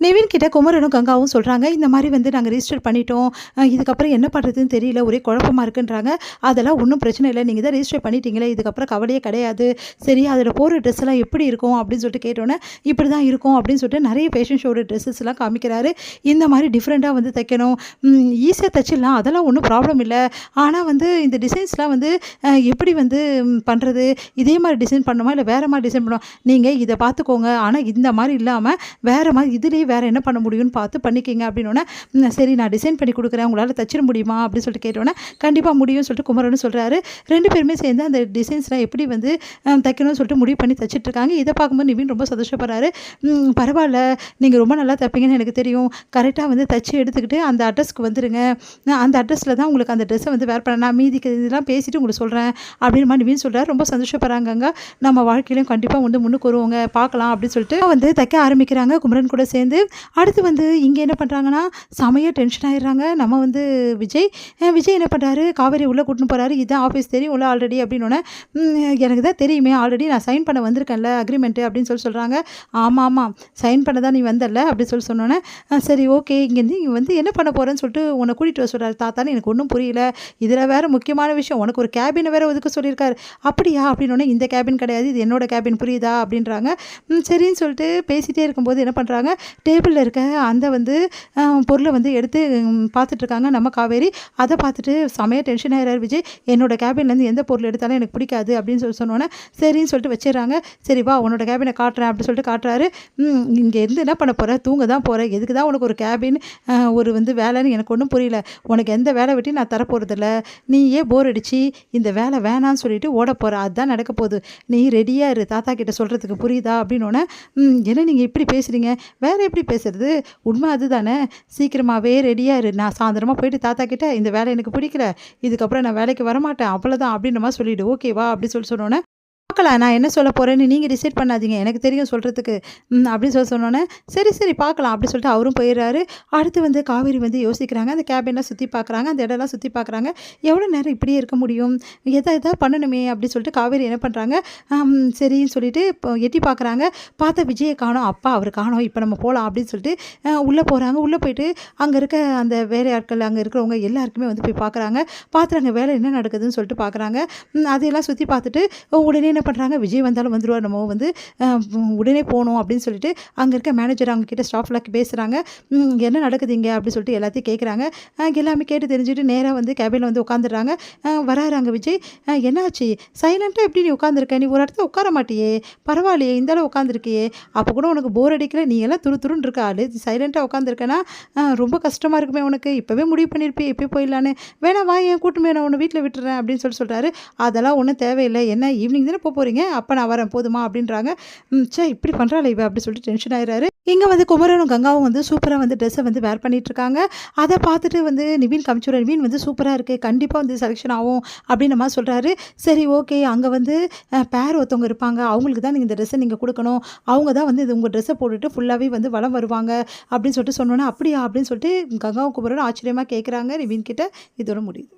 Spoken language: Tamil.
நிவின் கிட்ட குமரனும் கங்காவும் சொல்கிறாங்க, இந்த மாதிரி வந்து நாங்கள் ரிஜிஸ்டர் பண்ணிட்டோம், இதுக்கப்புறம் என்ன பண்ணுறதுன்னு தெரியல, ஒரே குழப்பமாக இருக்குன்றாங்க. அதெல்லாம் ஒன்றும் பிரச்சனை இல்லை, நீங்கள் தான் ரிஜிஸ்டர் பண்ணிட்டீங்களே, இதுக்கப்புறம் கவலையே கிடையாது. சரி, அதில் போகிற ட்ரெஸ் எல்லாம் எப்படி இருக்கும் அப்படின்னு சொல்லிட்டு கேட்டோன்னே, இப்படி தான் இருக்கும் அப்படின்னு சொல்லிட்டு நிறைய ஃபேஷன் ஷோட ட்ரெஸ்ஸஸ்லாம் காமிக்கிறாரு. இந்த மாதிரி டிஃப்ரெண்ட்டாக வந்து தைக்கணும், ஈஸியாக தைச்சிடலாம், அதெல்லாம் ஒன்றும் ப்ராப்ளம் இல்லை. ஆனால் வந்து இந்த டிசைன்ஸ்லாம் வந்து எப்படி வந்து பண்ணுறது, இதே மாதிரி டிசைன் பண்ணணுமா இல்லை வேறு மாதிரி டிசைன் பண்ணுவோம், நீங்கள் இதை பார்த்துக்கோங்க, ஆனால் இந்த மாதிரி இல்லாமல் வேறு மாதிரி இதுலேயே வேறு என்ன பண்ண முடியும்னு பார்த்து பண்ணிக்கிங்க அப்படின்னோடனே, சரி நான் டிசைன் பண்ணி கொடுக்குறேன், உங்களால் தச்சிட முடியுமா அப்படின்னு சொல்லிட்டு கேட்டோன்னே, கண்டிப்பாக முடியும்னு சொல்லிட்டு குமரன்னு சொல்கிறாரு. 2 பேருமே சேர்ந்து அந்த டிசைன்ஸ்லாம் எப்படி வந்து தைக்கணும்னு சொல்லிட்டு முடிவு பண்ணி தச்சிட்ருக்காங்க. இதை பார்க்கும்போது நிவின் ரொம்ப சந்தோஷப்படுறாரு. பரவாயில்ல, நீங்கள் ரொம்ப நல்லா தைப்பீங்கன்னு எனக்கு தெரியும், கரெக்டாக வந்து தச்சு எடுத்துக்கிட்டு அந்த அட்ரஸ்க்கு வந்துடுங்க, அந்த அட்ரஸில் தான் உங்களுக்கு அந்த ட்ரெஸ்ஸை வந்து வேர் பண்ண, நான் மீதிக்கு இதெல்லாம் பேசிவிட்டு உங்களுக்கு சொல்கிறேன் அப்படின்னு மாதிரி நிவின் சொல்கிறார். ரொம்ப சந்தோஷப்படுறாங்க. நம்ம வாழ்க்கையிலையும் கண்டிப்பாக வந்து முன்னுக்கு வருவோங்க, பார்க்கலாம் அப்படின்னு சொல்லிட்டு வந்து தைக்க ஆரம்பிக்கிறாங்க குமரன் கூட சேர்ந்து. அடுத்து வந்து இங்கே என்ன பண்ணுறாங்கன்னா, செமையாக டென்ஷன் ஆகிடுறாங்க நம்ம வந்து விஜய். விஜய் என்ன பண்ணுறாரு, காவேரி உள்ளே கூட்டின்னு போகிறாரு. இதுதான் ஆஃபீஸ் தெரியும் உள்ள ஆல்ரெடி அப்படின்னோடனே, எனக்கு தான் தெரியுமே, ஆல்ரெடி நான் சைன் பண்ண வந்திருக்கேன்ல அக்ரிமெண்ட்டு அப்படின்னு சொல்கிறாங்க. ஆமாம், சைன் பண்ண தான் நீ வந்தல அப்படின்னு சொன்னோன்னே, சரி ஓகே, இங்கேருந்து இங்கே வந்து என்ன பண்ண போகிறேன்னு சொல்லிட்டு உன்னை கூட்டிகிட்டு வர சொல்கிறாரு. தாத்தான்னு எனக்கு ஒன்றும் புரியல, இதில் வேறு முக்கியமான விஷயம், உனக்கு ஒரு கேபினை வேறு ஒதுக்க சொல்லியிருக்காரு. அப்படியா அப்படின்னோடனே, இந்த கேபின் கிடையாது, இது என்னோட கேபின், புரியுதா அப்படின்றாங்க. சரின்னு சொல்லிட்டு பேசிகிட்டே இருக்கும்போது என்ன பண்ணுறாங்க, டேபிளில் இருக்க அந்த வந்து பொருளை வந்து எடுத்து பார்த்துட்ருக்காங்க நம்ம காவேரி. அதை பார்த்துட்டு செமையாக டென்ஷன் ஆகிறார் விஜய். என்னோட கேபின்லேருந்து எந்த பொருள் எடுத்தாலும் எனக்கு பிடிக்காது அப்படின்னு சொன்னோன்னே, சரின்னு சொல்லிட்டு வச்சிடறாங்க. சரி வா, உன்னோட கேபினை காட்டுறேன் அப்படின்னு சொல்லிட்டு காட்டுறாரு. இங்கேருந்து என்ன பண்ண போகிற, தூங்க தான் போகிறேன், எதுக்கு தான் உனக்கு ஒரு கேபின், ஒரு வந்து வேலைன்னு எனக்கு ஒன்றும் புரியல, உனக்கு எந்த வேலை வெட்டி நான் தரப்போகிறதில்ல, நீ ஏன் போர் அடிச்சு இந்த வேலை வேணான்னு சொல்லிட்டு ஓட போகிற, அதுதான் நடக்க போகுது, நீ ரெடியாக இரு தாத்தா கிட்ட சொல்கிறதுக்கு, புரியுதா அப்படின்னோடனே, என்ன நீங்கள் இப்படி பேசுகிறீங்க, வேறு எப்படி பேசுகிறது, உண்மை அதுதானே, சீக்கிரமாகவே ரெடியாக இரு, நான் சாயந்தரமாக போயிட்டு தாத்தா கிட்ட இந்த வேலை எனக்கு பிடிக்கல, இதுக்கப்புறம் நான் வேலைக்கு வரமாட்டேன், அவ்வளோதான் அப்படின்ற மாதிரி சொல்லிவிடு, ஓகேவா அப்படி சொன்னோன்னே, பார்க்கலாம் நான் என்ன சொல்ல போகிறேன்னு நீங்கள் டிசைட் பண்ணாதீங்க, எனக்கு தெரியும் சொல்கிறதுக்கு அப்படின்னு சொன்னோன்னே, சரி பார்க்கலாம் அப்படி சொல்லிட்டு அவரும் போயிடுறாரு. அடுத்து வந்து காவேரி வந்து யோசிக்கிறாங்க, அந்த கேபின்லாம் சுற்றி பார்க்குறாங்க, அந்த இடம்லாம் சுற்றி பார்க்குறாங்க, எவ்வளோ நேரம் இப்படியே இருக்க முடியும், எதாவது பண்ணணுமே அப்படின்னு சொல்லிட்டு காவேரி என்ன பண்ணுறாங்க, சரின்னு சொல்லிட்டு இப்போ எட்டி பார்க்குறாங்க. பார்த்தா விஜயை காணோம், அப்பா அவர் காணோம், இப்போ நம்ம போகலாம் அப்படின்னு சொல்லிட்டு உள்ளே போகிறாங்க. உள்ளே போயிட்டு அங்கே இருக்க அந்த வேலையாட்கள், அங்கே இருக்கிறவங்க எல்லாருக்குமே வந்து போய் பார்க்குறாங்க. பார்த்துட்டு வேலை என்ன நடக்குதுன்னு சொல்லிட்டு பார்க்குறாங்க. அதையெல்லாம் சுற்றி பார்த்துட்டு உடனே என்ன பண்ணுறாங்க, விஜய் வந்தாலும் வந்துடுவார், நம்ம வந்து உடனே போகணும் அப்படின்னு சொல்லிட்டு அங்கே இருக்க மேனேஜர் அவங்க கிட்ட ஸ்டாஃப்லாம் பேசுகிறாங்க. என்ன நடக்குது இங்கே அப்படின்னு சொல்லிட்டு எல்லாத்தையும் கேட்குறாங்க. எல்லாமே கேட்டு தெரிஞ்சுட்டு நேராக வந்து கேபினில் வந்து உட்காந்துடுறாங்க. வராறாங்க விஜய். என்னாச்சு, சைலண்ட்டாக எப்படி நீ உட்காந்துருக்க, நீ ஒரு இடத்துல உட்கார மாட்டியே, பரவாயில்லையே இந்த அளவு உட்காந்துருக்கியே, அப்போ கூட உனக்கு போர் அடிக்கல, நீ எல்லாம் துருன்னு இருக்க ஆளு, சைலண்ட்டாக உட்காந்துருக்கேன்னா ரொம்ப கஷ்டமாக இருக்குமே உனக்கு, இப்போவே முடிவு பண்ணியிருப்பே, எப்போ போயிடலான்னு, வேணா வா என் கூட்டுமே நான் உன்னை வீட்டில் விட்டுறேன் அப்படின்னு சொல்கிறாரு. அதெல்லாம் ஒன்றும் தேவையில்லை, என்ன ஈவினிங் தானே போகிறீங்க, அப்போ நான் வரேன் போதுமா அப்படின்றாங்க. இப்படி பண்ணுறாள் இவ அப்படி சொல்லிட்டு டென்ஷன் ஆகிறாரு. இங்கே வந்து குமரனும் கங்காவும் வந்து சூப்பராக வந்து ட்ரெஸ்ஸை வந்து வேர் பண்ணிகிட்ருக்காங்க. அதை பார்த்துட்டு வந்து நிவின் காமிச்சுடுற, நிவின் வந்து சூப்பராக இருக்குது, கண்டிப்பாக வந்து செலெக்ஷன் ஆகும் அப்படின்ற மாதிரி சொல்கிறாரு. சரி ஓகே, அங்கே வந்து பேர் ஒருத்தவங்க இருப்பாங்க, அவங்களுக்கு தான் நீங்கள் இந்த ட்ரெஸ்ஸை நீங்கள் கொடுக்கணும், அவங்க தான் வந்து இது உங்கள் ட்ரெஸ்ஸை போட்டுட்டு ஃபுல்லாகவே வந்து வளம் வருவாங்க அப்படின்னு சொல்லிட்டு சொன்னோன்னே, அப்படியா அப்படின்னு சொல்லிட்டு கங்காவும் குமரனும் ஆச்சரியமாக கேட்குறாங்க நிவின் கிட்ட. இதோட முடியுது.